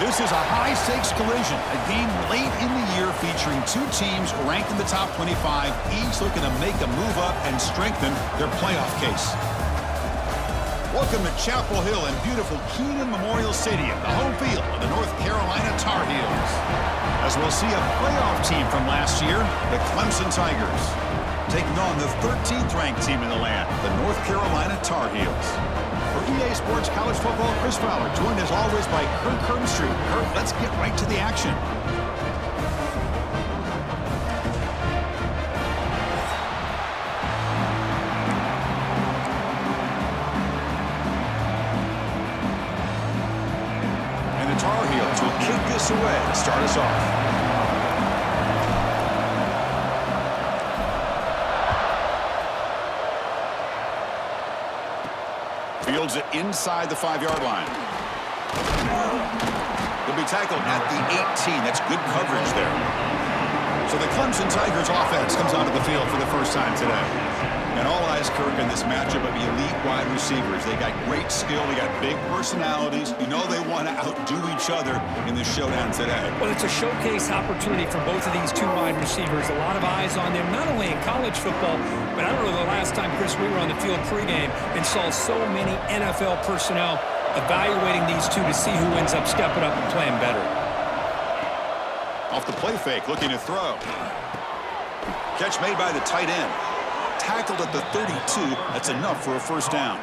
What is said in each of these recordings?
This is a high-stakes collision, a game late in the year featuring two teams ranked in the top 25, each looking to make a move up and strengthen their playoff case. Welcome to Chapel Hill in beautiful Keenan Memorial Stadium, the home field of the North Carolina Tar Heels. As we'll see a playoff team from last year, the Clemson Tigers, taking on the 13th ranked team in the land, the North Carolina Tar Heels. For EA Sports College Football, Chris Fowler, joined as always by Kirk Herbstreit. Kirk, let's get right to the action. And the Tar Heels will kick this away to start us off. Fields it inside the 5-yard line. He'll be tackled at the 18. That's good coverage there. So the Clemson Tigers offense comes onto the field for the first time today. And all eyes, Kirk, in this matchup of elite wide receivers. They got great skill. They got big personalities. You know they want to outdo each other in this showdown today. Well, it's a showcase opportunity for both of these two wide receivers. A lot of eyes on them, not only in college football, but I don't know the last time, Chris, we were on the field pregame and saw so many NFL personnel evaluating these two to see who ends up stepping up and playing better. Off the play fake, looking to throw. Catch made by the tight end. Tackled at the 32. That's enough for a first down.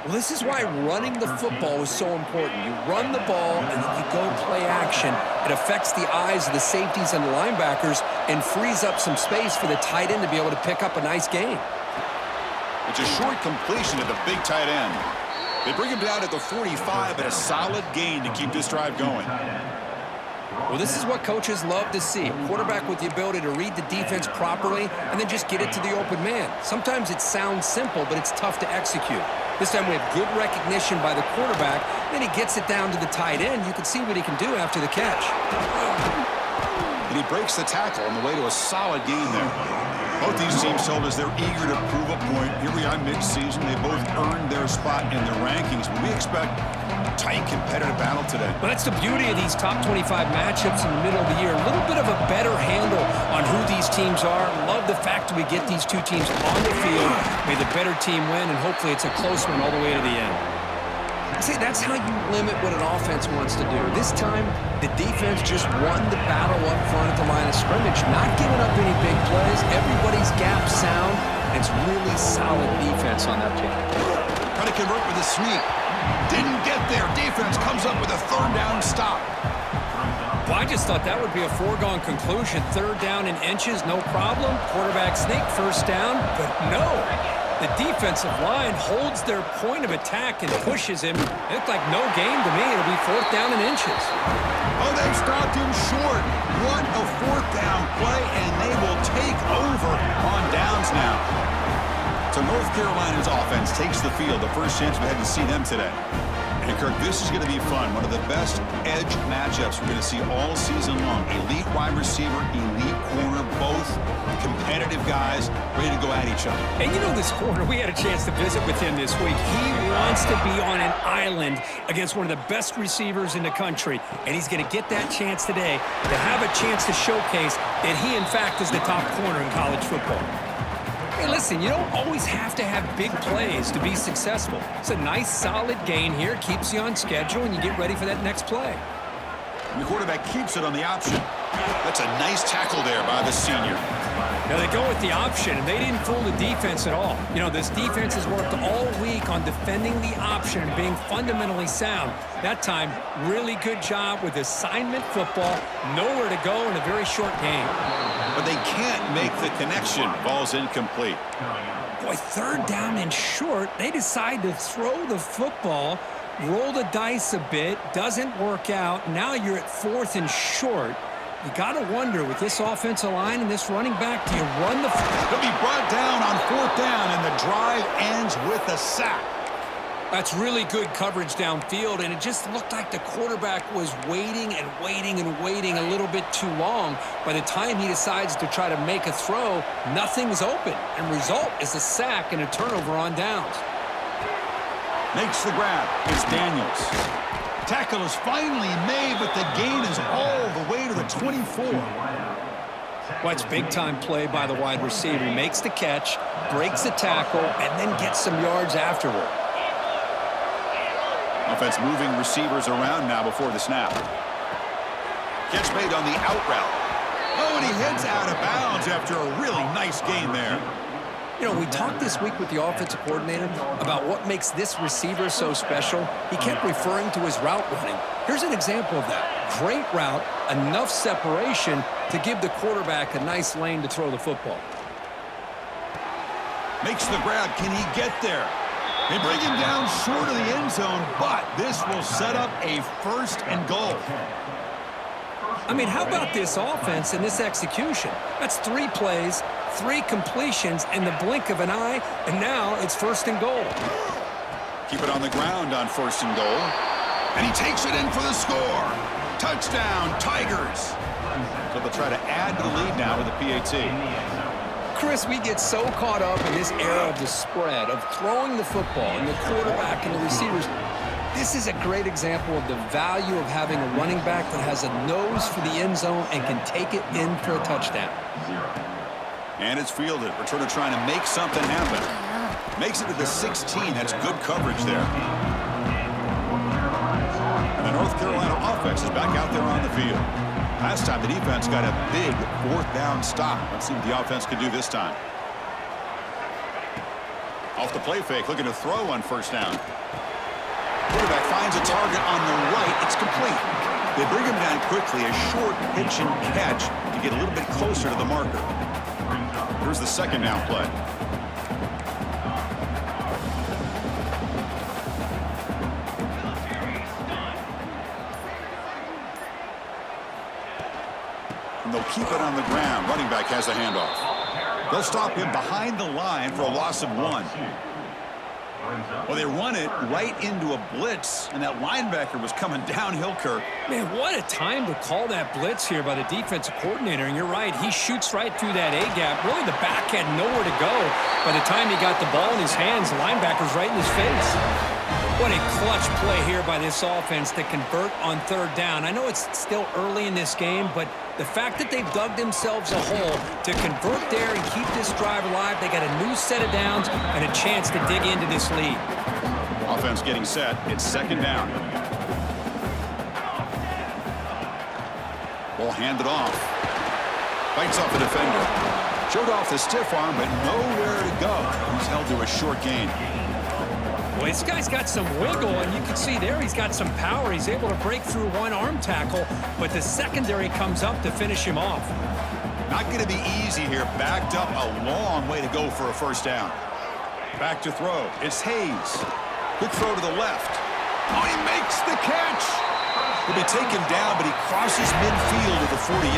Well, this is why running the football is so important. You run the ball and then you go play action. It affects the eyes of the safeties and the linebackers and frees up some space for the tight end to be able to pick up a nice gain. It's a short completion to the big tight end. They bring him down at the 45, but a solid gain to keep this drive going. Well, this is what coaches love to see. A quarterback with the ability to read the defense properly and then just get it to the open man. Sometimes it sounds simple, but it's tough to execute. This time we have good recognition by the quarterback. Then he gets it down to the tight end. You can see what he can do after the catch. And he breaks the tackle on the way to a solid gain there. Both these teams told us they're eager to prove a point. Here we are mid-season. They both earned their spot in the rankings, but we expect a tight, competitive battle today. Well, that's the beauty of these top 25 matchups in the middle of the year. A little bit of a better handle on who these teams are. Love the fact that we get these two teams on the field. May the better team win, and hopefully it's a close one all the way to the end. See, that's how you limit what an offense wants to do. This time, the defense just won the battle up front at the line of scrimmage, not giving up any big plays. Everybody's gap sound. It's really solid defense on that play. Trying to convert with a sneak. Didn't get there. Defense comes up with a third down stop. Well, I just thought that would be a foregone conclusion. Third down in inches, no problem. Quarterback sneak, first down, but no. The defensive line holds their point of attack and pushes him. It looked like no gain to me. It'll be fourth down in inches. Oh, they stopped him short. What a fourth down play, and they will take over on downs now. So North Carolina's offense takes the field. The first chance we had to see them today. And Kirk, this is going to be fun. One of the best edge matchups we're going to see all season long. Elite wide receiver, elite corner, both competitive guys ready to go at each other. And you know this corner, we had a chance to visit with him this week. He wants to be on an island against one of the best receivers in the country. And he's going to get that chance today to have a chance to showcase that he, in fact, is the top corner in college football. Hey, listen, you don't always have to have big plays to be successful. It's a nice, solid gain here, keeps you on schedule, and you get ready for that next play. And the quarterback keeps it on the option. That's a nice tackle there by the senior. Now, they go with the option, and they didn't fool the defense at all. You know, this defense has worked all week on defending the option and being fundamentally sound. That time, really good job with assignment football. Nowhere to go in a very short game. But they can't make the connection. Ball's incomplete. Boy, third down and short. They decide to throw the football, roll the dice a bit, doesn't work out. Now you're at fourth and short. You got to wonder, with this offensive line and this running back, do you run the... He'll be brought down on fourth down, and the drive ends with a sack. That's really good coverage downfield, and it just looked like the quarterback was waiting and waiting and waiting a little bit too long. By the time he decides to try to make a throw, nothing's open, and result is a sack and a turnover on downs. Makes the grab. It's Daniels. Tackle is finally made, but the gain is all the way to the 24. Watch big-time play by the wide receiver. He makes the catch, breaks the tackle, and then gets some yards afterward. Offense moving receivers around now before the snap. Catch made on the out route. Oh, and he heads out of bounds after a really nice gain there. You know, we talked this week with the offensive coordinator about what makes this receiver so special. He kept referring to his route running. Here's an example of that. Great route, enough separation to give the quarterback a nice lane to throw the football. Makes the grab. Can he get there? They bring him down short of the end zone, but this will set up a 1st and goal. I mean, how about this offense and this execution? That's 3 plays, 3 completions in the blink of an eye, and now it's 1st and goal. Keep it on the ground on 1st and goal. And he takes it in for the score. Touchdown, Tigers. So they'll try to add to the lead now with a PAT. Chris, we get so caught up in this era of the spread, of throwing the football, and the quarterback and the receivers. This is a great example of the value of having a running back that has a nose for the end zone and can take it in for a touchdown. And it's fielded. Returner trying to make something happen. Makes it to the 16. That's good coverage there. And the North Carolina offense is back out there on the field. Last time the defense got a big 4th down stop. Let's see what the offense can do this time. Off the play fake, looking to throw on 1st down. Quarterback finds a target on the right. It's complete. They bring him down quickly. A short pitch and catch to get a little bit closer to the marker. Here's the 2nd down play. And they'll keep it on the ground. Running back has a handoff. They'll stop him behind the line for a loss of 1. Well, they run it right into a blitz, and that linebacker was coming downhill, Kirk. Man, what a time to call that blitz here by the defensive coordinator. And you're right, he shoots right through that A-gap. Really, the back had nowhere to go. By the time he got the ball in his hands, the linebacker's right in his face. What a clutch play here by this offense to convert on 3rd down. I know it's still early in this game, but the fact that they've dug themselves a hole to convert there and keep this drive alive, they got a new set of downs and a chance to dig into this lead. Offense getting set. It's 2nd down. Ball handed off. Fights off the defender. Showed off the stiff arm, but nowhere to go. He's held to a short gain. Well, this guy's got some wiggle, and you can see there he's got some power. He's able to break through one arm tackle, but the secondary comes up to finish him off. Not going to be easy here. Backed up a long way to go for a 1st down. Back to throw. It's Hayes. Quick throw to the left. Oh, he makes the catch. He'll be taken down, but he crosses midfield to the 48.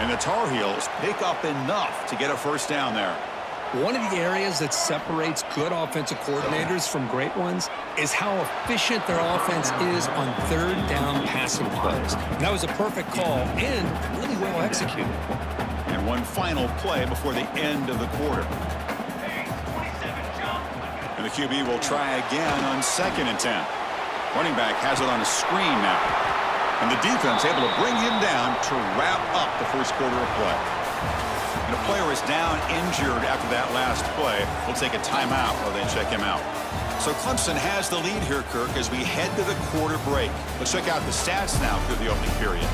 And the Tar Heels pick up enough to get a 1st down there. One of the areas that separates good offensive coordinators from great ones is how efficient their offense is on 3rd down passing plays. And that was a perfect call and really well executed. And one final play before the end of the quarter. And the QB will try again on 2nd and 10. Running back has it on a screen now. And the defense able to bring him down to wrap up the 1st quarter of play. And a player is down injured after that last play. We'll take a timeout while they check him out. So Clemson has the lead here, Kirk, as we head to the quarter break. Let's check out the stats now through the opening period.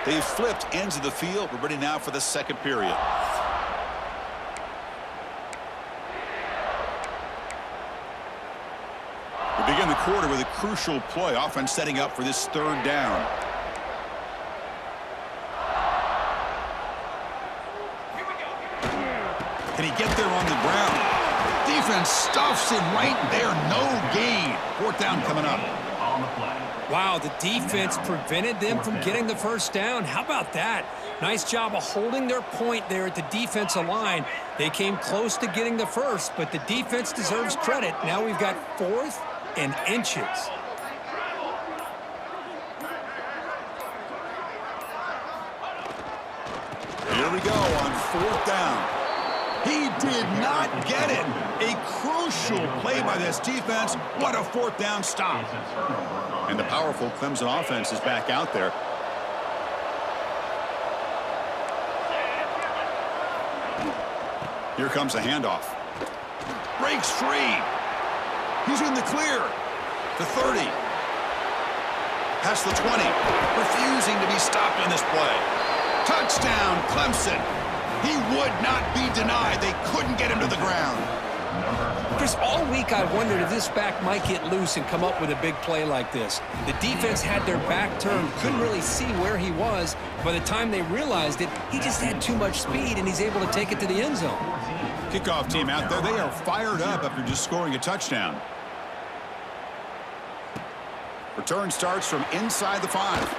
They've flipped ends of the field. We're ready now for the 2nd period. We begin the quarter with a crucial play. Offense setting up for this 3rd down. Can he get there on the ground? Defense stuffs him right there. No gain. 4th down coming up. Wow, the defense prevented them from getting the 1st down. How about that? Nice job of holding their point there at the defensive line. They came close to getting the 1st, but the defense deserves credit. Now we've got 4th and inches. Here we go on 4th down. He did not get it. A crucial play by this defense. What a fourth down stop. And the powerful Clemson offense is back out there. Here comes a handoff. Breaks free. He's in the clear. The 30. Past the 20. Refusing to be stopped on this play. Touchdown, Clemson. He would not be denied. They couldn't get him to the ground. Chris, all week I wondered if this back might get loose and come up with a big play like this. The defense had their back turned, couldn't really see where he was. By the time they realized it, he just had too much speed, and he's able to take it to the end zone. Kickoff team out there, they are fired up after just scoring a touchdown. Return starts from inside the 5.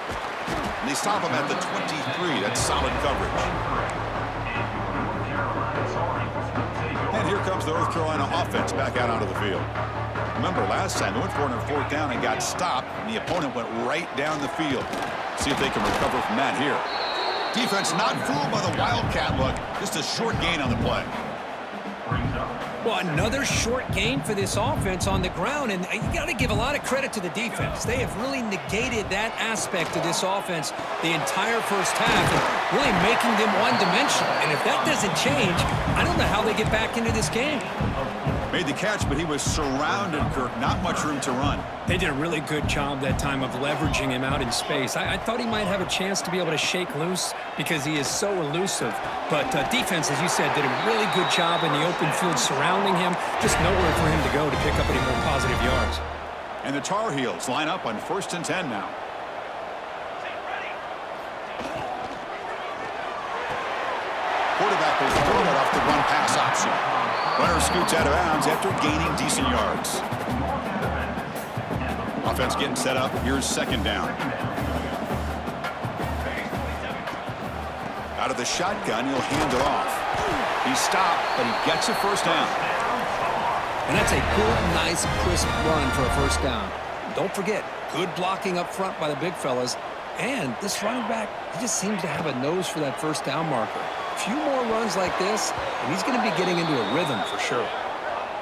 And they stop him at the 23. That's solid coverage. And here comes the North Carolina offense back out onto the field. Remember, last time they went for it on fourth down and got stopped, and the opponent went right down the field. See if they can recover from that here. Defense not fooled by the Wildcat look. Just a short gain on the play. Well, another short gain for this offense on the ground, and you got to give a lot of credit to the defense. They have really negated that aspect of this offense the entire first half, and really making them one-dimensional. And if that doesn't change, I don't know how they get back into this game. Made the catch, but he was surrounded, Kirk. Not much room to run. They did a really good job that time of leveraging him out in space. I thought he might have a chance to be able to shake loose because he is so elusive. But defense, as you said, did a really good job in the open field surrounding him. Just nowhere for him to go to pick up any more positive yards. And the Tar Heels line up on 1st and 10 now. Quarterback will throw it off the run-pass option. Runner scoots out of bounds after gaining decent yards. Offense getting set up. Here's 2nd down. Out of the shotgun, he'll hand it off. He's stopped, but he gets a 1st down. And that's a good, nice, crisp run for a 1st down. Don't forget, good blocking up front by the big fellas. And this running back, he just seems to have a nose for that 1st down marker. A few more runs like this, and he's going to be getting into a rhythm for sure.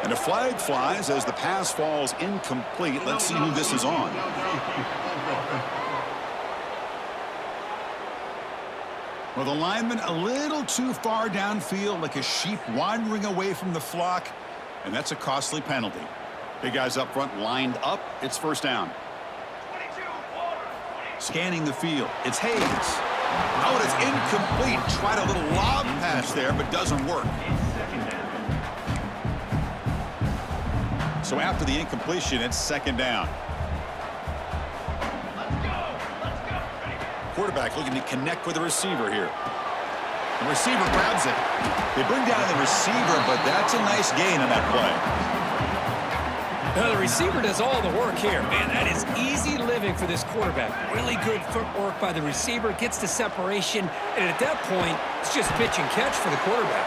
And a flag flies as the pass falls incomplete. Let's see who this is on. Well, the lineman a little too far downfield, like a sheep wandering away from the flock, and that's a costly penalty. Big guys up front lined up. It's 1st down. Scanning the field. It's Hayes. Oh, it is incomplete. Tried a little lob pass there, but doesn't work. So after the incompletion, it's 2nd down. Quarterback looking to connect with the receiver here. The receiver grabs it. They bring down the receiver, but that's a nice gain on that play. Now, the receiver does all the work here. Man, that is easy living for this quarterback. Really good footwork by the receiver, gets the separation, and at that point, it's just pitch and catch for the quarterback.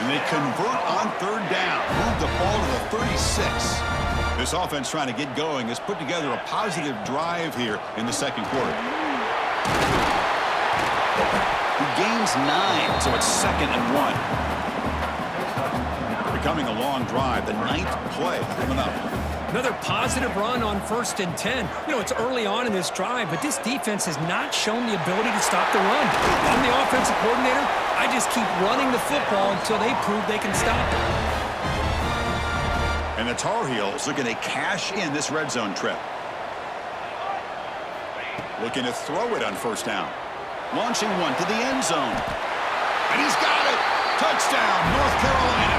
And they convert on 3rd down. Move the ball to the 36. This offense trying to get going has put together a positive drive here in the 2nd quarter. He gains 9, so it's 2nd and 1. Becoming a long drive, the 9th play coming up. Another positive run on 1st and 10. You know, it's early on in this drive, but this defense has not shown the ability to stop the run. I'm the offensive coordinator. I just keep running the football until they prove they can stop it. And the Tar Heels looking to cash in this red zone trip. Looking to throw it on 1st down. Launching one to the end zone. And he's got it. Touchdown, North Carolina.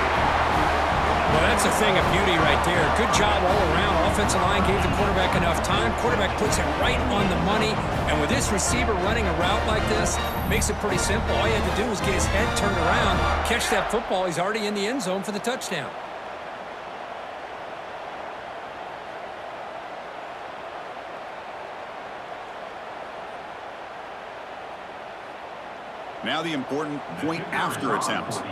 Well, that's a thing of beauty right there. Good job all around. Offensive line gave the quarterback enough time. Quarterback puts it right on the money. And with this receiver running a route like this, makes it pretty simple. All you had to do was get his head turned around, catch that football. He's already in the end zone for the touchdown. Now the important point after attempt.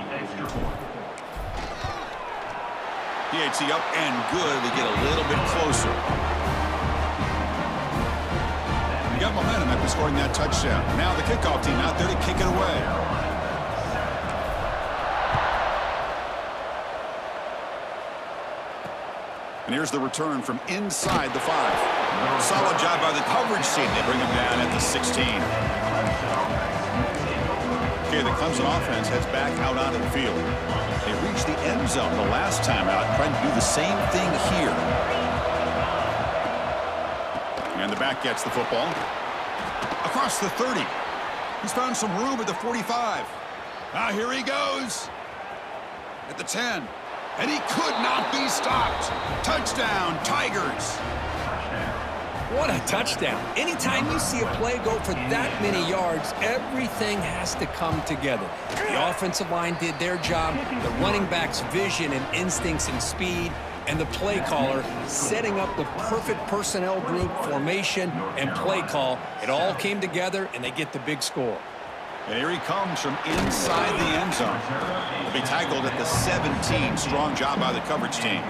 PAT up and good. They get a little bit closer. They got momentum after scoring that touchdown. Now the kickoff team out there to kick it away. And here's the return from inside the 5. Solid job by the coverage team. They bring him down at the 16. Okay, the Clemson offense heads back out onto the field. They reached the end zone the last time out, trying to do the same thing here. And the back gets the football. Across the 30. He's found some room at the 45. Ah, here he goes. At the 10. And he could not be stopped. Touchdown, Tigers. What a touchdown. Anytime you see a play go for that many yards, everything has to come together. The offensive line did their job, the running back's vision and instincts and speed, and the play caller setting up the perfect personnel group, formation, and play call. It all came together, and they get the big score. And here he comes from inside the end zone. He'll be tackled at the 17. Strong job by the coverage team.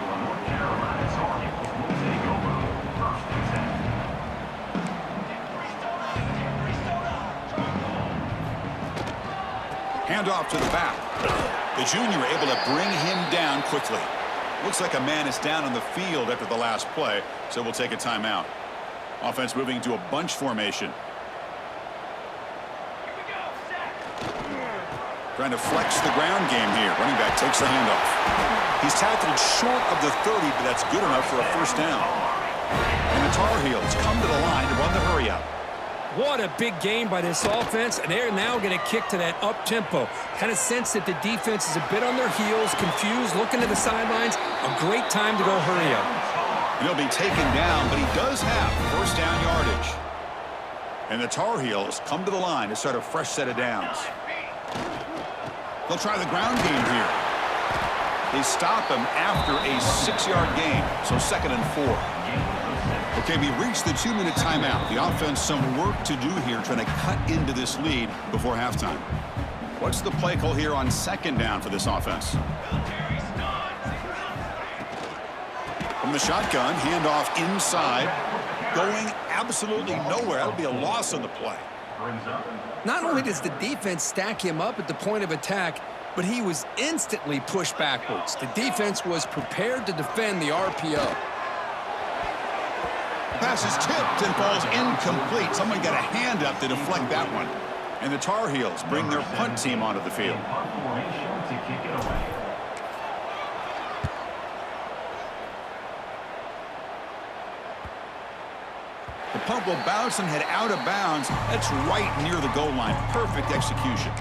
Handoff to the back. The junior able to bring him down quickly. Looks like a man is down on the field after the last play, so we'll take a timeout. Offense moving to a bunch formation. Trying to flex the ground game here. Running back takes the handoff. He's tackled short of the 30, but that's good enough for a first down. And the Tar Heels come to the line to run the hurry up. What a big game by this offense, and they're now going to kick to that up-tempo. Kind of sense that the defense is a bit on their heels, confused, looking to the sidelines. A great time to go hurry up. And he'll be taken down, but he does have first down yardage. And the Tar Heels come to the line to start a fresh set of downs. They'll try the ground game here. They stop him after a 6-yard gain, so 2nd and 4. Okay, we reached the 2-minute timeout. The offense some work to do here, trying to cut into this lead before halftime. What's the play call here on 2nd down for this offense? From the shotgun, handoff inside, going absolutely nowhere. That'll be a loss on the play. Not only does the defense stack him up at the point of attack, but he was instantly pushed backwards. The defense was prepared to defend the RPO. Pass is tipped and falls incomplete. Someone got a hand up to deflect that one. And the Tar Heels bring their punt team onto the field. The punt will bounce and head out of bounds. That's right near the goal line. Perfect execution.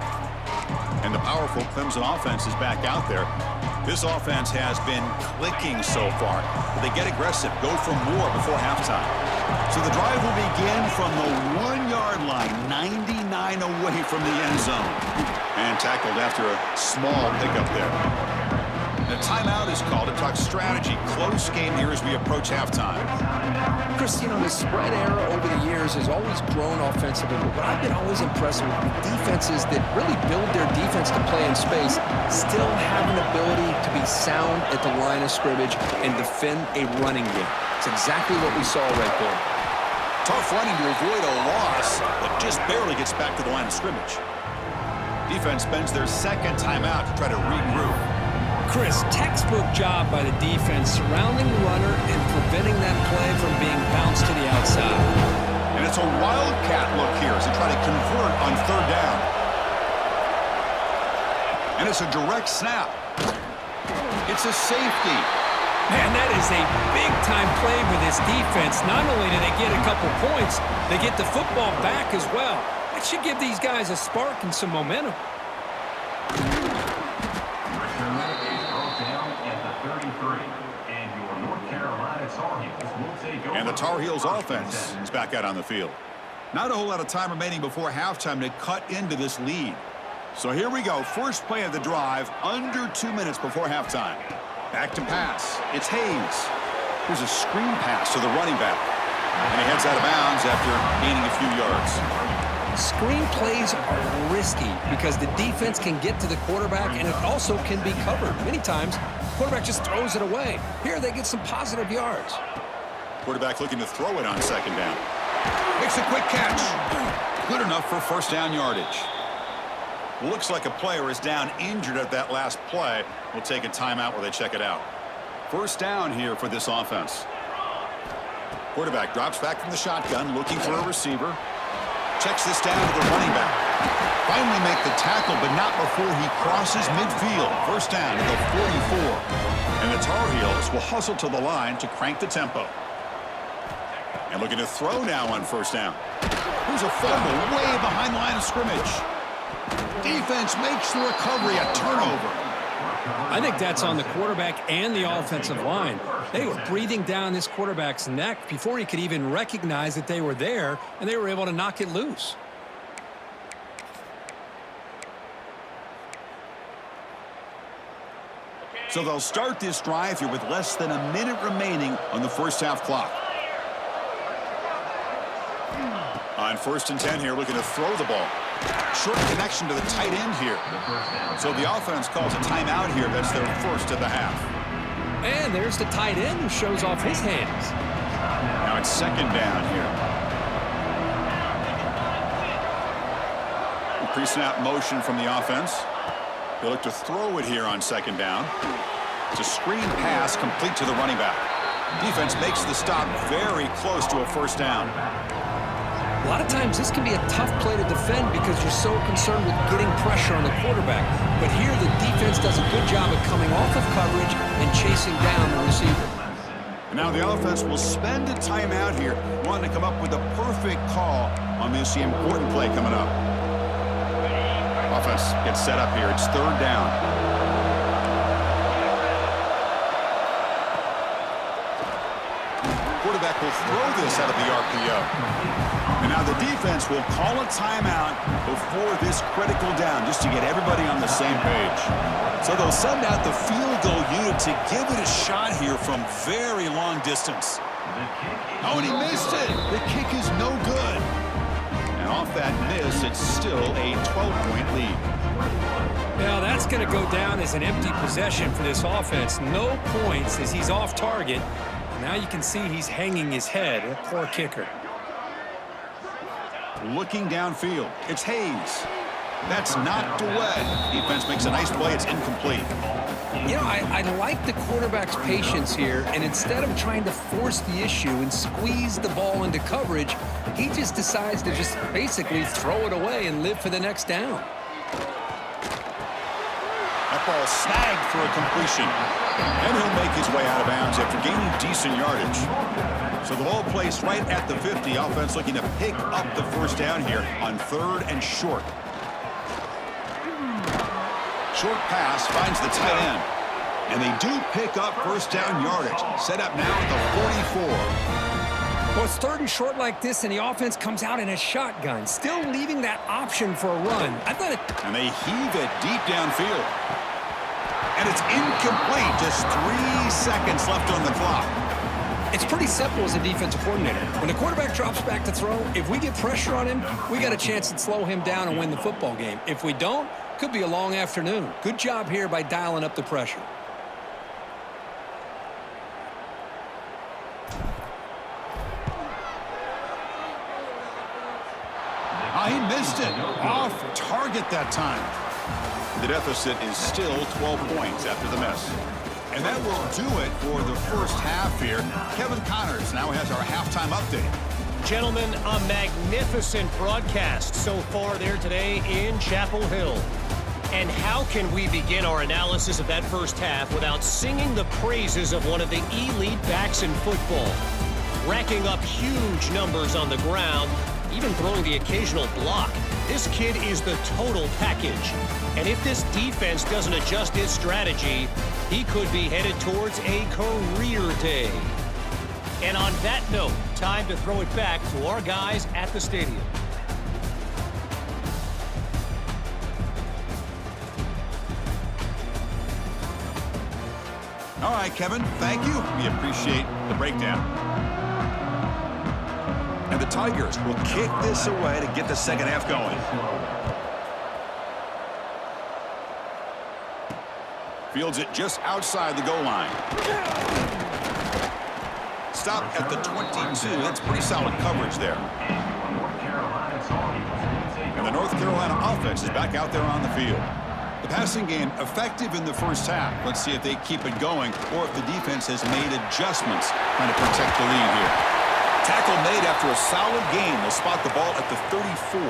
And the powerful Clemson offense is back out there. This offense has been clicking so far, but they get aggressive, go for more before halftime. So the drive will begin from the 1-yard line, 99 away from the end zone. And tackled after a small pickup there. The timeout is called to talk strategy. Close game here as we approach halftime. Chris, you know, the spread era over the years has always grown offensively, but I've been always impressed with defenses that really build their defense to play in space, still have an ability to be sound at the line of scrimmage and defend a running game. It's exactly what we saw right there. Tough running to avoid a loss, but just barely gets back to the line of scrimmage. Defense spends their 2nd timeout to try to regroup. Chris, textbook job by the defense surrounding the runner and preventing that play from being bounced to the outside. And it's a wildcat look here as they try to convert on 3rd down. And it's a direct snap. It's a safety. Man, that is a big-time play for this defense. Not only do they get a couple points, they get the football back as well. That should give these guys a spark and some momentum. And the Tar Heels offense is back out on the field. Not a whole lot of time remaining before halftime to cut into this lead. So here we go. First play of the drive, under 2 minutes before halftime. Back to pass. It's Hayes. Here's a screen pass to the running back. And he heads out of bounds after gaining a few yards. Screen plays are risky because the defense can get to the quarterback and it also can be covered. Many times, the quarterback just throws it away. Here, they get some positive yards. Quarterback looking to throw it on 2nd down. Makes a quick catch. Good enough for first down yardage. Looks like a player is down injured at that last play. We'll take a timeout while they check it out. First down here for this offense. Quarterback drops back from the shotgun, looking for a receiver. Checks this down to the running back. Finally make the tackle, but not before he crosses midfield. First down to the 44. And the Tar Heels will hustle to the line to crank the tempo. And looking to throw now on first down. Here's a fumble way behind the line of scrimmage. Defense makes the recovery, a turnover. I think that's on the quarterback and the offensive line. They were breathing down this quarterback's neck before he could even recognize that they were there, and they were able to knock it loose. So they'll start this drive here with less than a minute remaining on the first half clock. On 1st and 10 here, looking to throw the ball. Short connection to the tight end here. So the offense calls a timeout here. That's their first of the half. And there's the tight end who shows off his hands. Now it's second down here. Pre-snap motion from the offense. They look to throw it here on second down. It's a screen pass complete to the running back. Defense makes the stop very close to a first down. A lot of times this can be a tough play to defend because you're so concerned with getting pressure on the quarterback. But here the defense does a good job of coming off of coverage and chasing down the receiver. Now the offense will spend a timeout here, wanting to come up with a perfect call on this important play coming up. Offense gets set up here. It's third down. Quarterback will throw this out of the RPO. And now the defense will call a timeout before this critical down just to get everybody on the same page. So they'll send out the field goal unit to give it a shot here from very long distance. Oh, and he missed it. The kick is no good. And off that miss, it's still a 12-point lead. Now that's going to go down as an empty possession for this offense. No points as he's off target. Now you can see he's hanging his head. A poor kicker. Looking downfield, it's Hayes. That's knocked away. Defense makes a nice play. It's incomplete. You know, I like the quarterback's patience here, and instead of trying to force the issue and squeeze the ball into coverage, he just decides to just basically throw it away and live for the next down. That ball snagged for a completion. And he'll make his way out of bounds after gaining decent yardage. So the ball placed right at the 50. Offense looking to pick up the first down here on 3rd and short. Short pass finds the tight end. And they do pick up first down yardage. Set up now at the 44. Well, it's 3rd and short like this, and the offense comes out in a shotgun, still leaving that option for a run. And they heave it deep downfield. And it's incomplete. Just 3 seconds left on the clock. It's pretty simple as a defensive coordinator. When the quarterback drops back to throw, if we get pressure on him, we got a chance to slow him down and win the football game. If we don't, could be a long afternoon. Good job here by dialing up the pressure. He missed it. Off target that time. The deficit is still 12 points after the miss. And that will do it for the first half here. Kevin Connors now has our halftime update. Gentlemen, a magnificent broadcast so far there today in Chapel Hill. And how can we begin our analysis of that first half without singing the praises of one of the elite backs in football? Racking up huge numbers on the ground, even throwing the occasional block. This kid is the total package. And if this defense doesn't adjust its strategy, he could be headed towards a career day. And on that note, time to throw it back to our guys at the stadium. All right, Kevin, thank you. We appreciate the breakdown. And the Tigers will kick this away to get the second half going. Fields it just outside the goal line. Stop at the 22. That's pretty solid coverage there. And the North Carolina offense is back out there on the field. The The passing game effective in the first half. Let's see if they keep it going or if the defense has made adjustments trying to protect the lead here. Tackle made after a solid gain. They'll spot the ball at the 34.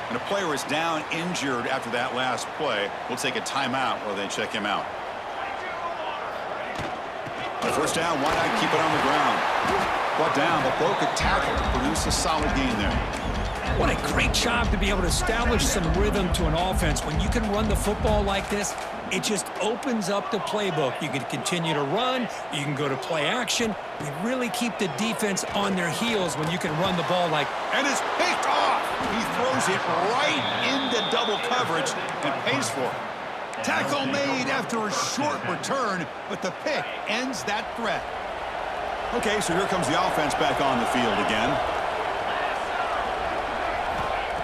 And a player is down injured after that last play. We'll take a timeout while they check him out. The first down, why not keep it on the ground? Brought down, but broke a tackle to produce a solid gain there. What a great job to be able to establish some rhythm to an offense. When you can run the football like this, it just opens up the playbook. You can continue to run. You can go to play action. You really keep the defense on their heels when you can run the ball like... And it's picked off. He throws it right into double coverage and pays for it. Tackle made after a short return, but the pick ends that threat. Okay, so here comes the offense back on the field again.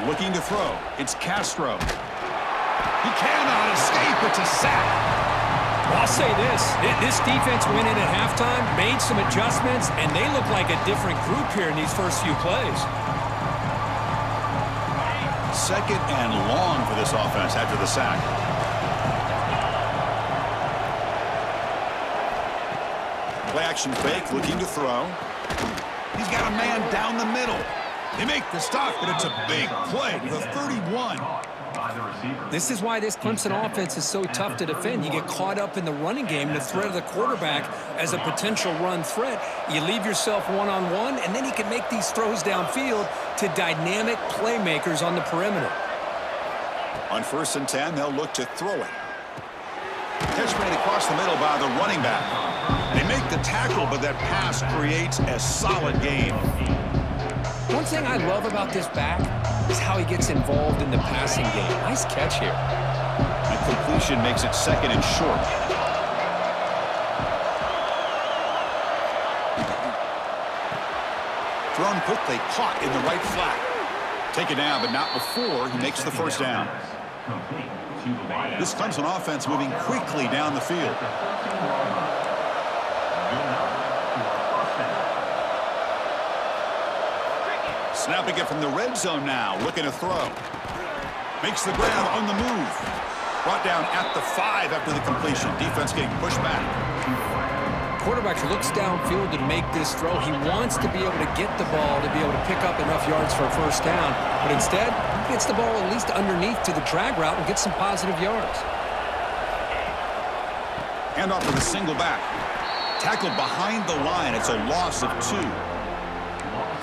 Looking to throw. It's Castro. He cannot escape. It's a sack. Well, I'll say this defense went in at halftime, made some adjustments, and they look like a different group here in these first few plays. Second and long for this offense after the sack. Play action fake, looking to throw. He's got a man down the middle. They make the stop, but it's a big play to the 31. This is why this Clemson offense is so tough to defend. You get caught up in the running game, the threat of the quarterback as a potential run threat. You leave yourself one-on-one, and then he can make these throws downfield to dynamic playmakers on the perimeter. On 1st and 10, they'll look to throw it. Catch made across the middle by the running back. They make the tackle, but that pass creates a solid gain. One thing I love about this back is how he gets involved in the passing game. Nice catch here. The completion makes it second and short. Thrown quickly, caught in the right flat. Taken down, but not before he makes the first down. This Clemson offense moving quickly down the field. Snapping it from the red zone now, looking to throw. Makes the ground on the move. Brought down at the 5 after the completion. Defense getting pushed back. Quarterback looks downfield to make this throw. He wants to be able to get the ball to be able to pick up enough yards for a first down. But instead, he gets the ball at least underneath to the drag route and gets some positive yards. Hand off with a single back. Tackled behind the line. It's a loss of 2.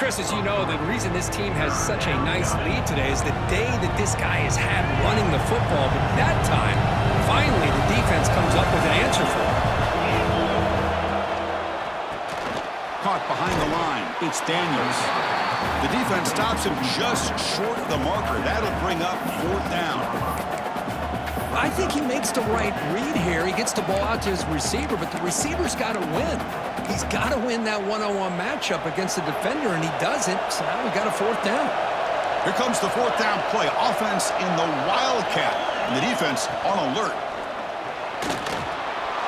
Chris, as you know, the reason this team has such a nice lead today is the day that this guy has had running the football. But that time, finally, the defense comes up with an answer for him. Caught behind the line. It's Daniels. The defense stops him just short of the marker. That'll bring up 4th down. I think he makes the right read here. He gets the ball out to his receiver, but the receiver's got to win. He's got to win that one-on-one matchup against the defender, and he doesn't. So now we got a 4th down. Here comes the 4th down play. Offense in the Wildcat, and the defense on alert.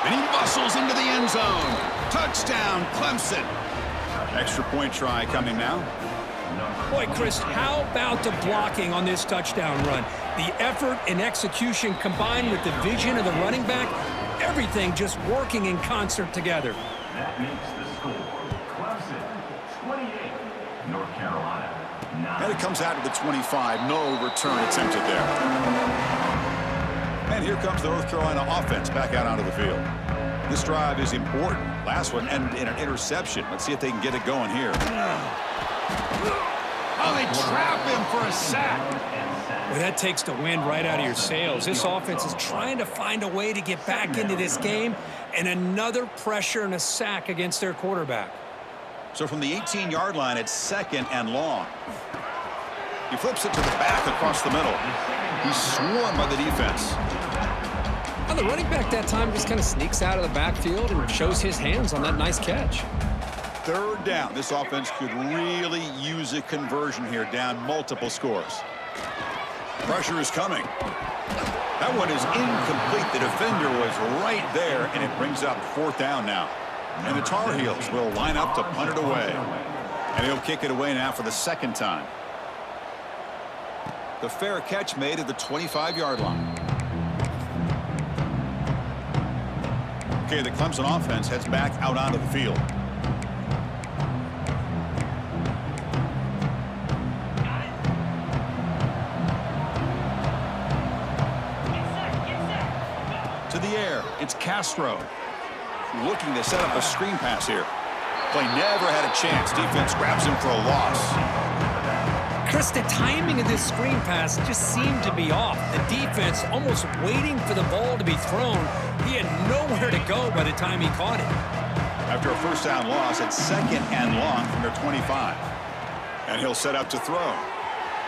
And he muscles into the end zone. Touchdown, Clemson. Extra point try coming now. Boy, Chris, how about the blocking on this touchdown run? The effort and execution combined with the vision of the running back, everything just working in concert together. That makes the score Clemson 28, North Carolina 9. And it comes out to the 25. No return attempted there. And here comes the North Carolina offense back out onto the field. This drive is important. Last one ended in an interception. Let's see if they can get it going here. Oh, they trap him for a sack. Well, that takes the wind right out of your sails. This offense is trying to find a way to get back into this game, and another pressure and a sack against their quarterback. So from the 18-yard line, it's 2nd and long. He flips it to the back across the middle. He's swarmed by the defense. Well, the running back that time just kind of sneaks out of the backfield and shows his hands on that nice catch. 3rd down. This offense could really use a conversion here, down multiple scores. Pressure is coming. That one is incomplete. The defender was right there, and it brings up 4th down now. And the Tar Heels will line up to punt it away. And he'll kick it away now for the 2nd time. The fair catch made at the 25-yard line. Okay, the Clemson offense heads back out onto the field. To the air, it's Castro. Looking to set up a screen pass here. Play never had a chance. Defense grabs him for a loss. Chris, the timing of this screen pass just seemed to be off. The defense almost waiting for the ball to be thrown. He had nowhere to go by the time he caught it. After a first down loss, it's 2nd and long from their 25. And he'll set up to throw.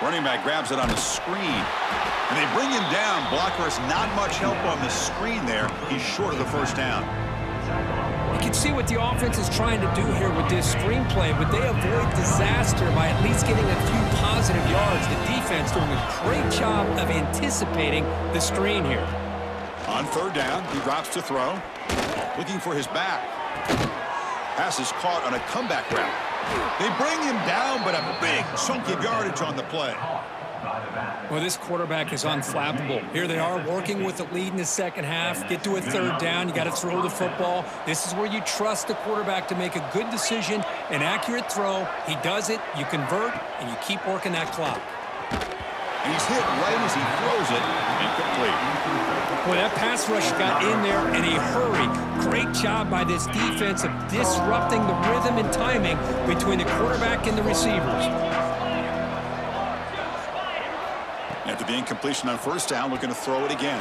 Running back grabs it on the screen. And they bring him down. Blockers not much help on the screen there. He's short of the first down. You can see what the offense is trying to do here with this screenplay, but they avoid disaster by at least getting a few positive yards. The defense doing a great job of anticipating the screen here. On 3rd down, he drops to throw. Looking for his back. Pass is caught on a comeback route. They bring him down, but a big chunk of yardage on the play. Well, this quarterback is unflappable. Here they are working with the lead in the second half. Get to a 3rd down. You got to throw the football. This is where you trust the quarterback to make a good decision, an accurate throw. He does it, you convert, and you keep working that clock. And he's hit right as he throws it. Incomplete. Boy, that pass rush got in there in a hurry. Great job by this defense of disrupting the rhythm and timing between the quarterback and the receivers. After the incompletion on 1st down, looking to throw it again.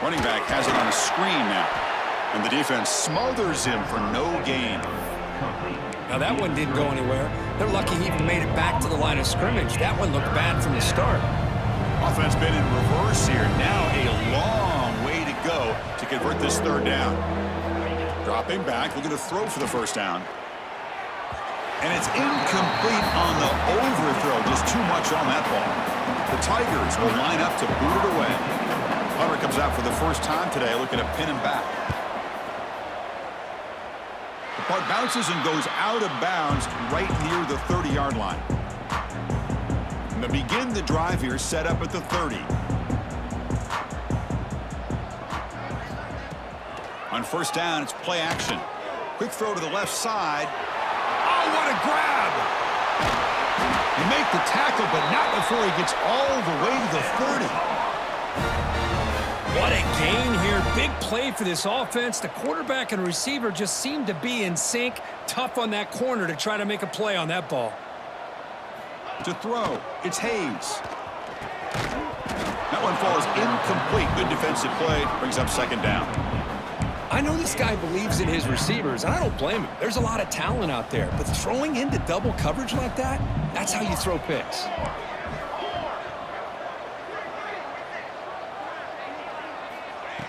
Running back has it on a screen now. And the defense smothers him for no gain. Now that one didn't go anywhere. They're lucky he even made it back to the line of scrimmage. That one looked bad from the start. Offense been in reverse here. Now a long way to go to convert this 3rd down. Dropping back, looking to throw for the 1st down. And it's incomplete on the overthrow. Just too much on that ball. The Tigers will line up to boot it away. Hunter comes out for the first time today, looking to pin him back. The puck bounces and goes out of bounds right near the 30-yard line. And they begin the drive here, set up at the 30. On 1st down, it's play action. Quick throw to the left side. Oh, what a grab! He make the tackle, but not before he gets all the way to the 30. What a gain here. Big play for this offense. The quarterback and receiver just seem to be in sync. Tough on that corner to try to make a play on that ball. To throw, it's Hayes. That one falls incomplete. Good defensive play. Brings up 2nd down. I know this guy believes in his receivers, and I don't blame him. There's a lot of talent out there, but throwing into double coverage like that, that's how you throw picks.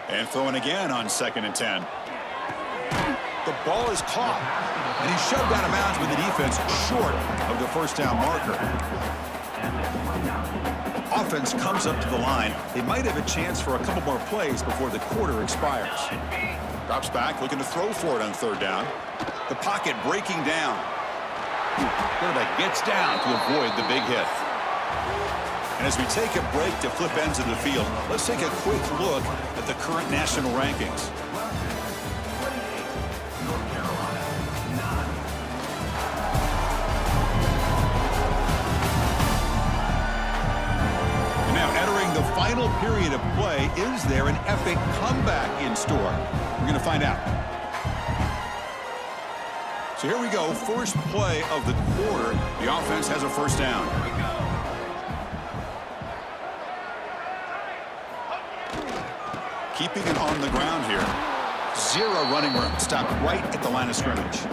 And throwing again on 2nd and 10. The ball is caught, and he's shoved out of bounds with the defense short of the 1st down marker. Offense comes up to the line. They might have a chance for a couple more plays before the quarter expires. Drops back, looking to throw for it on 3rd down. The pocket breaking down. Quarterback gets down to avoid the big hit. And as we take a break to flip ends of the field, let's take a quick look at the current national rankings. And now entering the final period of play, is there an epic comeback in store? We're going to find out. So here we go, first play of the quarter. The offense has a 1st down. Keeping it on the ground here. 0 running room. Stopped right at the line of scrimmage.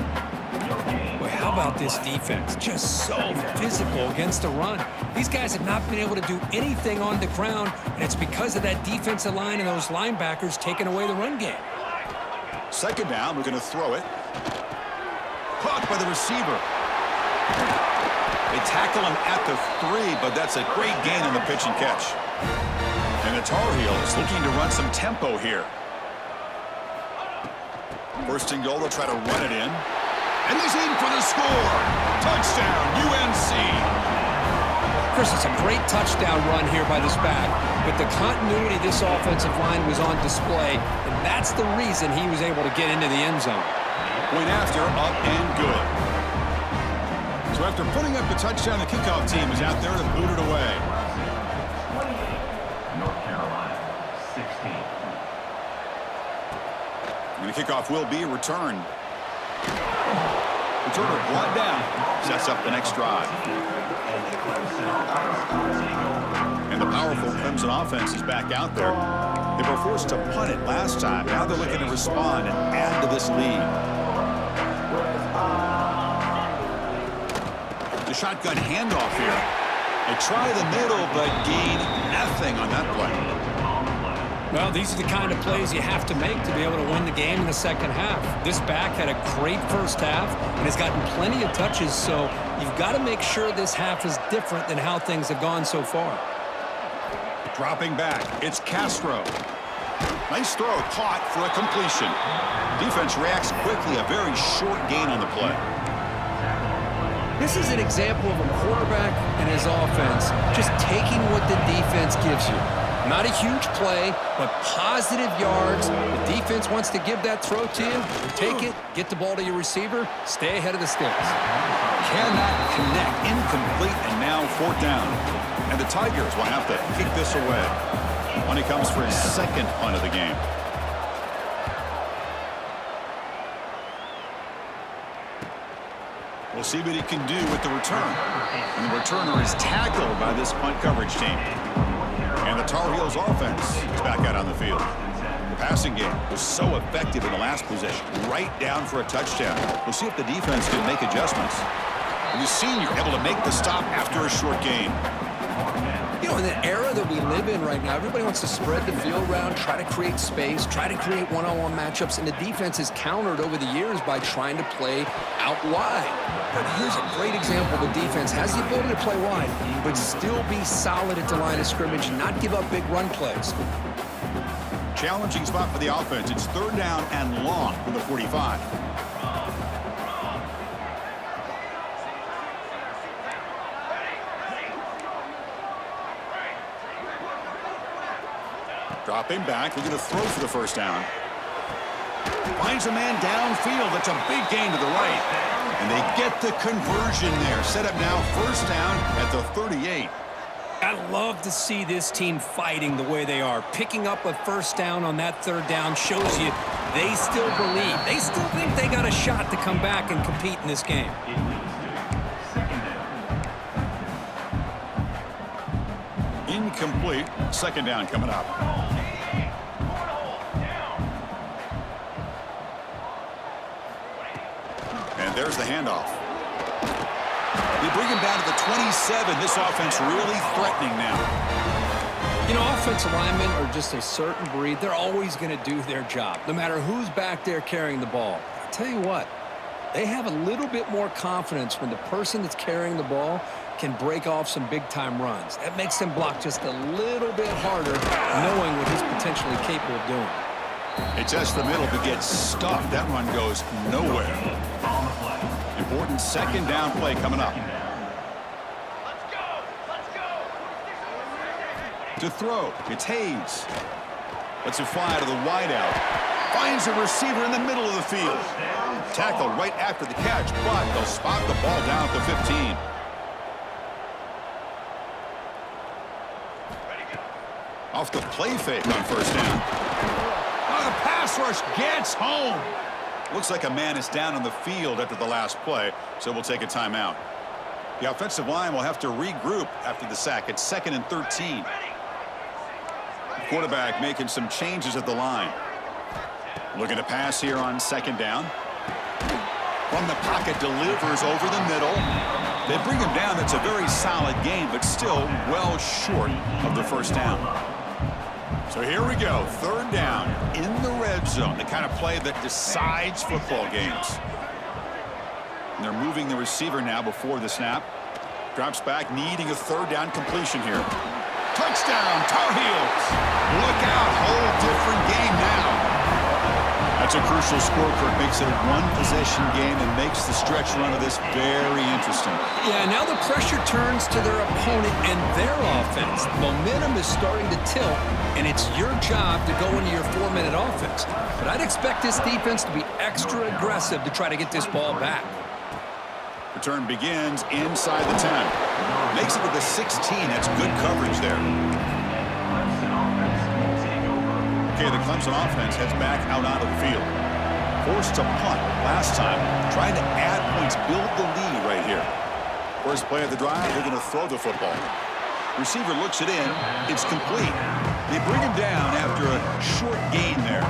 Boy, how about this defense? Just so physical against the run. These guys have not been able to do anything on the ground, and it's because of that defensive line and those linebackers taking away the run game. 2nd down, we're going to throw it. Caught by the receiver. They tackle him at the 3, but that's a great gain on the pitch and catch. And the Tar Heels looking to run some tempo here. 1st and goal, they'll try to run it in. And he's in for the score. Touchdown, UNC. Chris, it's a great touchdown run here by this back, but the continuity of this offensive line was on display, and that's the reason he was able to get into the end zone. Point after, up and good. So after putting up the touchdown, the kickoff team is out there to boot it away. 28, North Carolina, 16. And the kickoff will be a return. Returner brought down. Sets up the next drive. And the powerful Clemson offense is back out there. They were forced to punt it last time. Now they're looking to respond and add to this lead. The shotgun handoff here. They try the middle, but gain nothing on that play. Well, these are the kind of plays you have to make to be able to win the game in the second half. This back had a great first half and has gotten plenty of touches, so you've got to make sure this half is different than how things have gone so far. Dropping back, it's Castro. Nice throw, caught for a completion. Defense reacts quickly, a very short gain on the play. This is an example of a quarterback and his offense just taking what the defense gives you. Not a huge play, but positive yards. The defense wants to give that throw to you. You take it, get the ball to your receiver, stay ahead of the sticks. Cannot connect, incomplete, and now fourth down. And the Tigers will have to kick this away. When he comes for his second punt of the game. We'll see what he can do with the return. And the returner is tackled by this punt coverage team. And the Tar Heels offense is back out on the field. The passing game was so effective in the last possession, right down for a touchdown. We'll see if the defense can make adjustments. And the senior able to make the stop after a short gain. You know, in the era that we live in right now, everybody wants to spread the field around, try to create space, try to create one-on-one matchups, and the defense is countered over the years by trying to play out wide. But here's a great example. The defense has the ability to play wide, but still be solid at the line of scrimmage and not give up big run plays. Challenging spot for the offense. It's third down and long from the 45. Dropping back, looking to throw for the first down. Finds a man downfield. That's a big gain to the right. And they get the conversion there. Set up now first down at the 38. I love to see this team fighting the way they are. Picking up a first down on that third down shows you they still believe. They still think they got a shot to come back and compete in this game. Incomplete. Second down coming up. And there's the handoff. They bring him down to the 27. This offense really threatening now. You know, offensive linemen are just a certain breed. They're always going to do their job, no matter who's back there carrying the ball. I'll tell you what, they have a little bit more confidence when the person that's carrying the ball can break off some big-time runs. That makes them block just a little bit harder, knowing what he's potentially capable of doing. They test the middle but get stuffed. That run goes nowhere. Important second down play coming up. To throw, it's Hayes. Lets it fly to the wideout. Finds a receiver in the middle of the field. Tackle right after the catch, but they'll spot the ball down at the 15. Off the play fake on first down. Oh, the pass rush gets home. Looks like a man is down on the field after the last play, so we'll take a timeout. The offensive line will have to regroup after the sack. It's 2nd and 13. The quarterback making some changes at the line. Looking to pass here on second down. From the pocket, delivers over the middle. They bring him down. That's a very solid game, but still well short of the first down. So here we go, third down in the red zone, the kind of play that decides football games. And they're moving the receiver now before the snap. Drops back, needing a third down completion here. Touchdown, Tar Heels. Look out, whole different game now. A That's a crucial score, Kirk. Makes it a one-possession game and makes the stretch run of this very interesting. Yeah, now the pressure turns to their opponent and their offense. Momentum is starting to tilt, and it's your job to go into your 4-minute offense. But I'd expect this defense to be extra aggressive to try to get this ball back. Return begins inside the 10. Makes it to the 16. That's good coverage there. Okay, the Clemson offense heads back out onto the field. Forced to punt last time. Trying to add points, build the lead right here. First play of the drive, they're going to throw the football. Receiver looks it in. It's complete. They bring him down after a short gain there.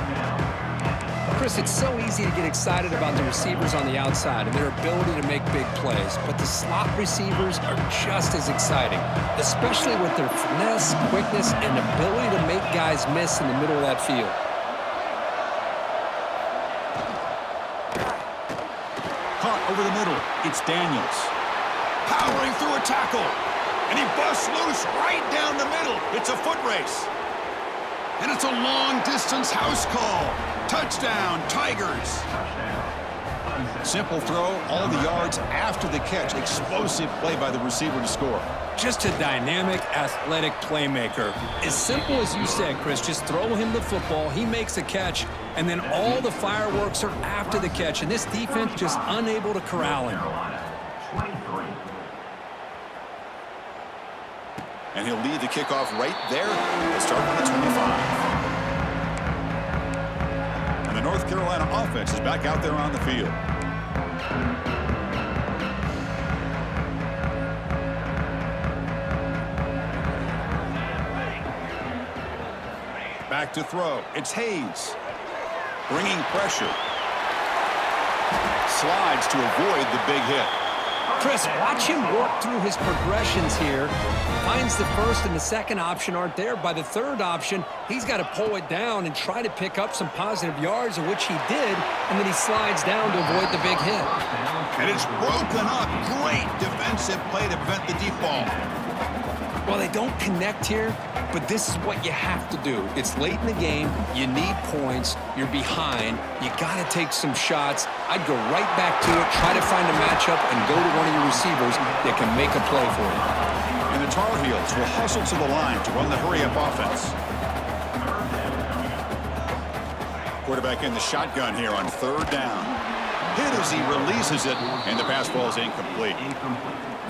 Chris, it's so easy to get excited about the receivers on the outside and their ability to make big plays, but the slot receivers are just as exciting, especially with their finesse, quickness, and ability to make guys miss in the middle of that field. Caught over the middle. It's Daniels. Powering through a tackle. And he busts loose right down the middle. It's a foot race. And it's a long-distance house call. Touchdown, Tigers. Simple throw, all the yards after the catch. Explosive play by the receiver to score. Just a dynamic, athletic playmaker. As simple as you said, Chris, just throw him the football, he makes a catch, and then all the fireworks are after the catch, and this defense just unable to corral him. And he'll lead the kickoff right there. We'll start on the 25. And the North Carolina offense is back out there on the field. Back to throw. It's Hayes. Bringing pressure. Slides to avoid the big hit. Chris, watch him work through his progressions here. Finds the first and the second option aren't there. By the third option, he's got to pull it down and try to pick up some positive yards, of which he did, and then he slides down to avoid the big hit. And it's broken up. Great defensive play to prevent the deep ball. Well, they don't connect here, but this is what you have to do. It's late in the game. You need points. You're behind. You got to take some shots. I'd go right back to it, try to find a matchup, and go to one of your receivers that can make a play for you. And the Tar Heels will hustle to the line to run the hurry-up offense. Quarterback in the shotgun here on third down. Hit as he releases it, and the pass ball is incomplete.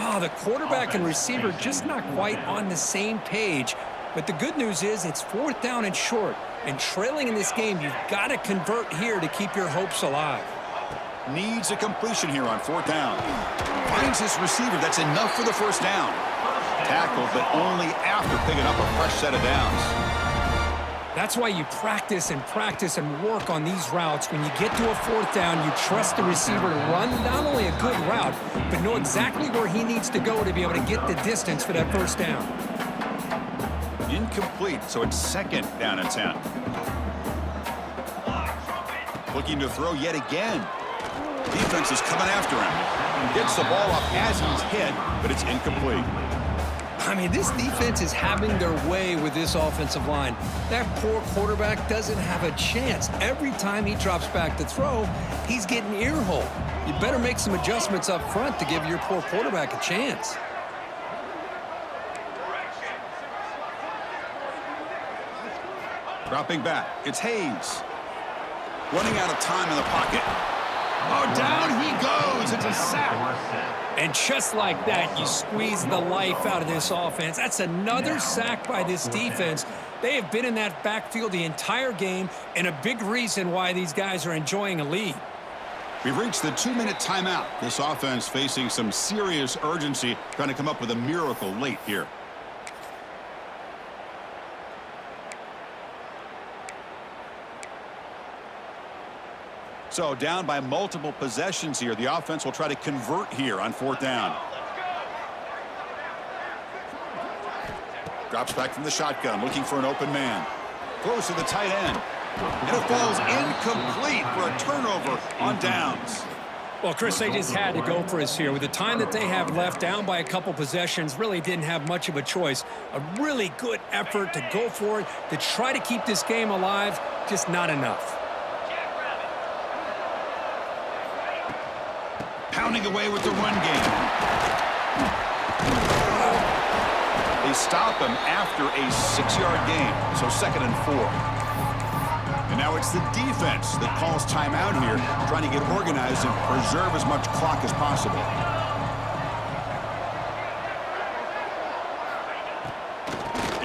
Oh, the quarterback and receiver just not quite on the same page. But the good news is it's fourth down and short. And trailing in this game, you've got to convert here to keep your hopes alive. Needs a completion here on fourth down. Finds his receiver. That's enough for the first down. Tackled, but only after picking up a fresh set of downs. That's why you practice and work on these routes. When you get to a fourth down, you trust the receiver to run not only a good route, but know exactly where he needs to go to be able to get the distance for that first down. Incomplete, so it's second down and 10. Looking to throw yet again. Defense is coming after him. Gets the ball up as he's hit, but it's incomplete. I mean, this defense is having their way with this offensive line. That poor quarterback doesn't have a chance. Every time he drops back to throw, he's getting ear-holed. You better make some adjustments up front to give your poor quarterback a chance. Dropping back, it's Hayes. Running out of time in the pocket. Oh, down he goes. It's a sack. And just like that, you squeeze the life out of this offense. That's another sack by this defense. They have been in that backfield the entire game, and a big reason why these guys are enjoying a lead. We've reached the 2-minute timeout. This offense facing some serious urgency, trying to come up with a miracle late here. So down by multiple possessions here. The offense will try to convert here on fourth down. Drops back from the shotgun, looking for an open man. Throws to the tight end. And it falls incomplete for a turnover on downs. Well, Chris, they just had to go for us here. With the time that they have left, down by a couple possessions, really didn't have much of a choice. A really good effort to go for it, to try to keep this game alive, just not enough. Pounding away with the run game. They stop him after a 6-yard gain, so 2nd and 4. And now it's the defense that calls timeout here, trying to get organized and preserve as much clock as possible.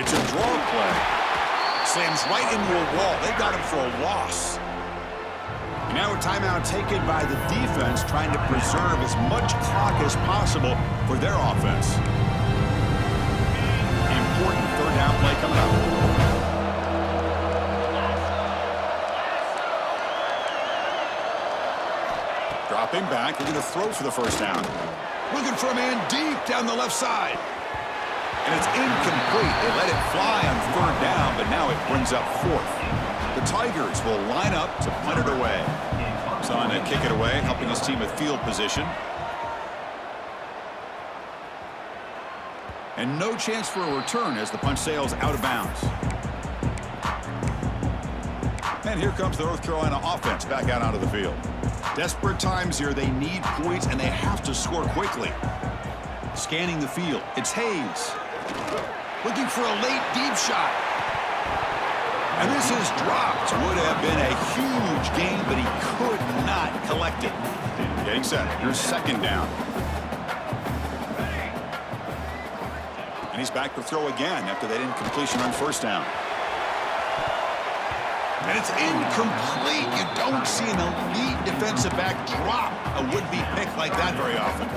It's a draw play. Slams right into a wall. They got him for a loss. And now a timeout taken by the defense, trying to preserve as much clock as possible for their offense. Important 3rd down play coming up. Dropping back, they're going to throw for the 1st down. Looking for a man deep down the left side. And it's incomplete. They let it fly on 3rd down, but now it brings up 4th. The Tigers will line up to punt it away. Son to kick it away, helping his team with field position. And no chance for a return as the punt sails out of bounds. And here comes the North Carolina offense back out onto the field. Desperate times here. They need points, and they have to score quickly. Scanning the field. It's Hayes. Looking for a late deep shot. And this is dropped. Would have been a huge gain, but he could not collect it. Getting set. Here's 2nd down. And he's back to throw again after that incompletion on 1st down. And it's incomplete. You don't see an elite defensive back drop a would-be pick like that very often.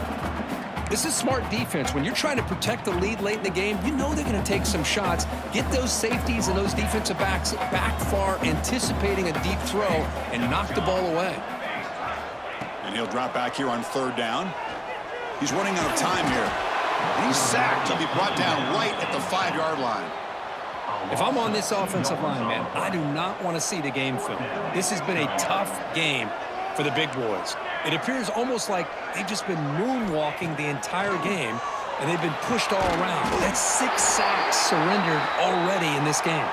This is smart defense. When you're trying to protect the lead late in the game, you know they're going to take some shots. Get those safeties and those defensive backs back far, anticipating a deep throw, and knock the ball away. And he'll drop back here on 3rd down. He's running out of time here. And he's sacked. He'll be brought down right at the 5-yard line. If I'm on this offensive line, man, I do not want to see the game film. This has been a tough game for the big boys. It appears almost like they've just been moonwalking the entire game, and they've been pushed all around. That's 6 sacks surrendered already in this game.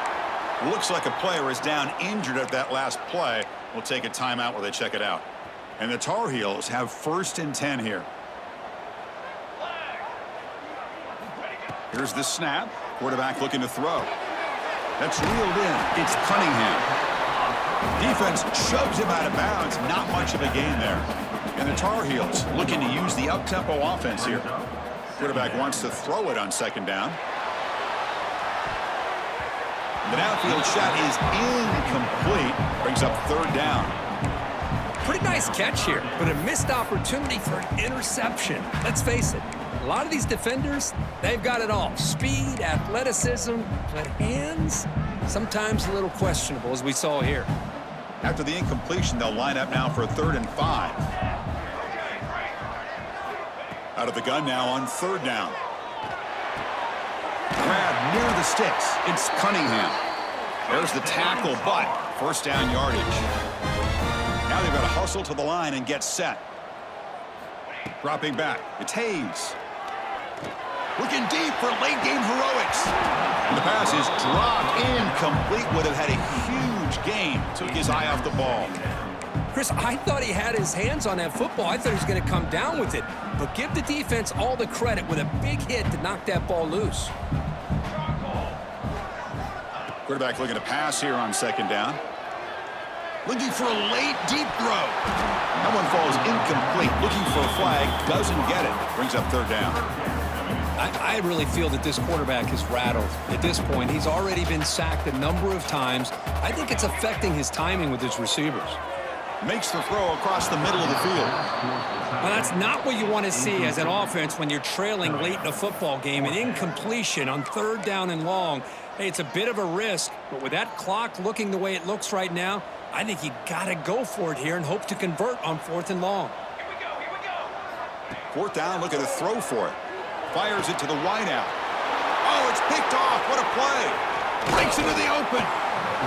Looks like a player is down injured at that last play. We'll take a timeout while they check it out. And the Tar Heels have 1st and 10 here. Here's the snap. Quarterback looking to throw. That's reeled in. It's Cunningham. Defense shoves him out of bounds. Not much of a gain there. And the Tar Heels looking to use the up-tempo offense here. Quarterback wants to throw it on 2nd down. The downfield shot is incomplete. Brings up 3rd down. Pretty nice catch here, but a missed opportunity for an interception. Let's face it, a lot of these defenders, they've got it all. Speed, athleticism, but hands, sometimes a little questionable, as we saw here. After the incompletion, they'll line up now for a 3rd and 5. Out of the gun now on 3rd down. Grab near the sticks. It's Cunningham. There's the tackle, but 1st down yardage. Now they've got to hustle to the line and get set. Dropping back. It's Hayes. Looking deep for late game heroics. And the pass is dropped. Incomplete. Would have had a huge gain. Took his eye off the ball. Chris, I thought he had his hands on that football. I thought he was going to come down with it. But give the defense all the credit with a big hit to knock that ball loose. Quarterback looking to pass here on 2nd down. Looking for a late deep throw. That one falls incomplete. Looking for a flag. Doesn't get it. Brings up 3rd down. I really feel that this quarterback is rattled. At this point, he's already been sacked a number of times. I think it's affecting his timing with his receivers. Makes the throw across the middle of the field. Well, that's not what you want to see as an offense when you're trailing late in a football game. An incompletion on 3rd down and long. Hey, it's a bit of a risk, but with that clock looking the way it looks right now, I think you got to go for it here and hope to convert on 4th and long. Here we go. 4th down, looking to throw for it. Fires it to the wideout. Oh, it's picked off. What a play. Breaks into the open.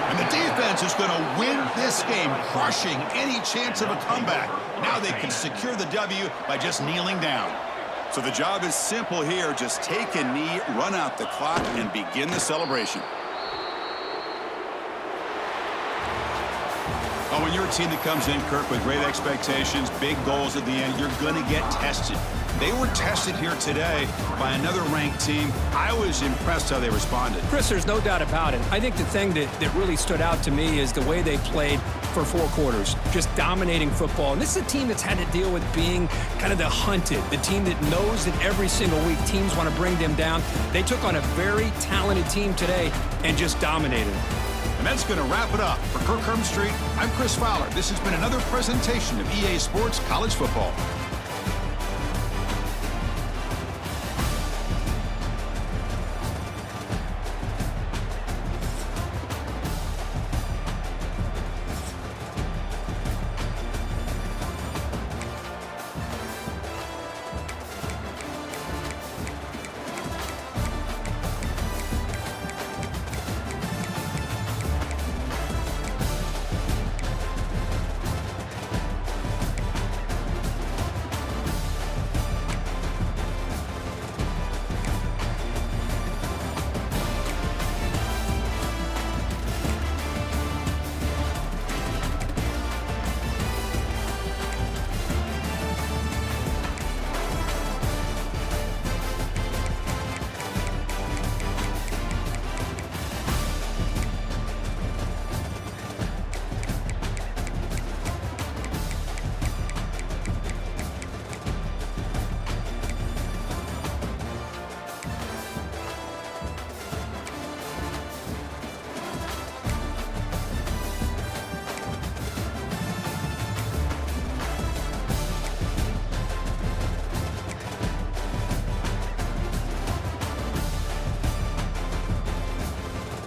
And the defense is going to win this game, crushing any chance of a comeback. Now they can secure the W by just kneeling down. So the job is simple here. Just take a knee, run out the clock, and begin the celebration. Oh, when you're a team that comes in, Kirk, with great expectations, big goals at the end, you're going to get tested. They were tested here today by another ranked team. I was impressed how they responded. Chris, there's no doubt about it. I think the thing that really stood out to me is the way they played for 4 quarters, just dominating football. And this is a team that's had to deal with being kind of the hunted, the team that knows that every single week teams want to bring them down. They took on a very talented team today and just dominated them. And that's going to wrap it up. For Kirk Street, I'm Chris Fowler. This has been another presentation of EA Sports College Football.